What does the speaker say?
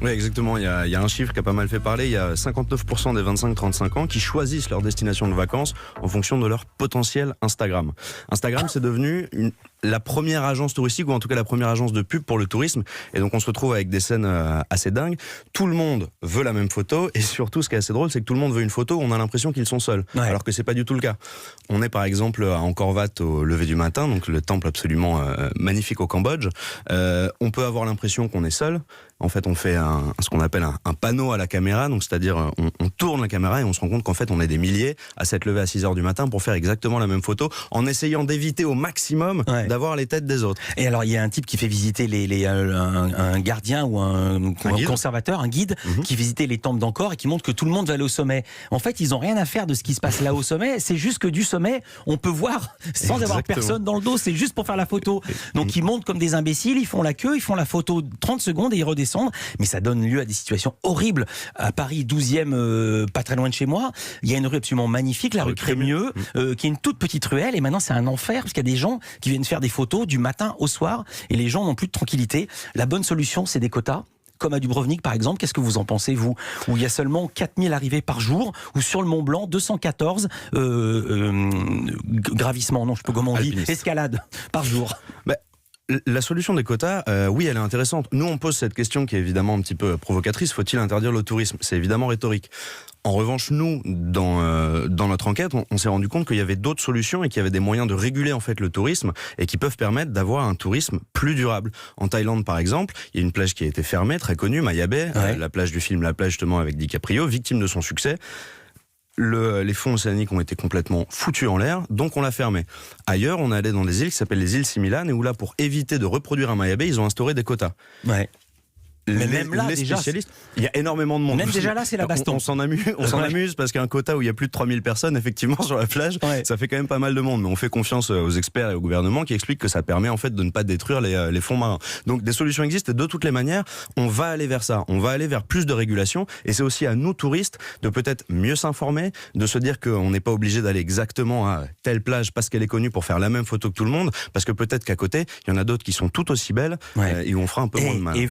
Oui, exactement. Il y a un chiffre qui a pas mal fait parler. Il y a 59% des 25-35 ans qui choisissent leur destination de vacances en fonction de leur potentiel Instagram. Instagram, c'est devenu la première agence touristique, ou en tout cas la première agence de pub pour le tourisme. Et donc on se retrouve avec des scènes assez dingues. Tout le monde veut la même photo, et surtout ce qui est assez drôle, c'est que tout le monde veut une photo où on a l'impression qu'ils sont seuls, alors que c'est pas du tout le cas. On est par exemple à Angkor Wat au lever du matin, donc le temple absolument magnifique au Cambodge. On peut avoir l'impression qu'on est seul. En fait, on fait ce qu'on appelle un panneau à la caméra, donc c'est-à-dire on tourne la caméra et on se rend compte qu'en fait on est des milliers à s'être levés à 6h du matin pour faire exactement la même photo, en essayant d'éviter au maximum d'avoir les têtes des autres. Et alors il y a un type qui fait visiter un gardien ou un conservateur, un guide, qui visitait les temples d'Angkor et qui montre que tout le monde va aller au sommet. En fait, ils n'ont rien à faire de ce qui se passe là au sommet, c'est juste que du sommet, on peut voir sans avoir personne dans le dos, c'est juste pour faire la photo. Donc ils montent comme des imbéciles, ils font la queue, ils font la photo 30 secondes et ils redescendent. Mais ça donne lieu à des situations horribles. À Paris 12e, pas très loin de chez moi, il y a une rue absolument magnifique, la rue Crémieux, qui est une toute petite ruelle, et maintenant c'est un enfer parce qu'il y a des gens qui viennent faire des photos du matin au soir et les gens n'ont plus de tranquillité. La bonne solution, c'est des quotas. Comme à Dubrovnik par exemple, qu'est-ce que vous en pensez vous? Où il y a seulement 4000 arrivées par jour, ou sur le Mont Blanc 214 gravissements, non je sais pas comment on dit, escalades par jour. La solution des quotas, oui, elle est intéressante. Nous, on pose cette question qui est évidemment un petit peu provocatrice. Faut-il interdire le tourisme? C'est évidemment rhétorique. En revanche, nous, dans notre enquête, on s'est rendu compte qu'il y avait d'autres solutions et qu'il y avait des moyens de réguler en fait le tourisme et qui peuvent permettre d'avoir un tourisme plus durable. En Thaïlande, par exemple, il y a une plage qui a été fermée, très connue, Maya Bay, la plage du film La Plage, justement, avec DiCaprio, victime de son succès. Les fonds océaniques ont été complètement foutus en l'air, donc on l'a fermé. Ailleurs, on est allé dans des îles qui s'appellent les îles Similan, et où là, pour éviter de reproduire un Maya Bay, ils ont instauré des quotas. Mais même là, les spécialistes, il y a énormément de monde. Même déjà là, c'est la baston. On s'en amuse parce qu'un quota où il y a plus de 3000 personnes, effectivement, sur la plage, ça fait quand même pas mal de monde. Mais on fait confiance aux experts et au gouvernement qui expliquent que ça permet en fait de ne pas détruire les fonds marins. Donc des solutions existent, et de toutes les manières, on va aller vers ça. On va aller vers plus de régulation, et c'est aussi à nous, touristes, de peut-être mieux s'informer, de se dire qu'on n'est pas obligé d'aller exactement à telle plage parce qu'elle est connue pour faire la même photo que tout le monde, parce que peut-être qu'à côté, il y en a d'autres qui sont tout aussi belles et où on fera un peu moins de mal.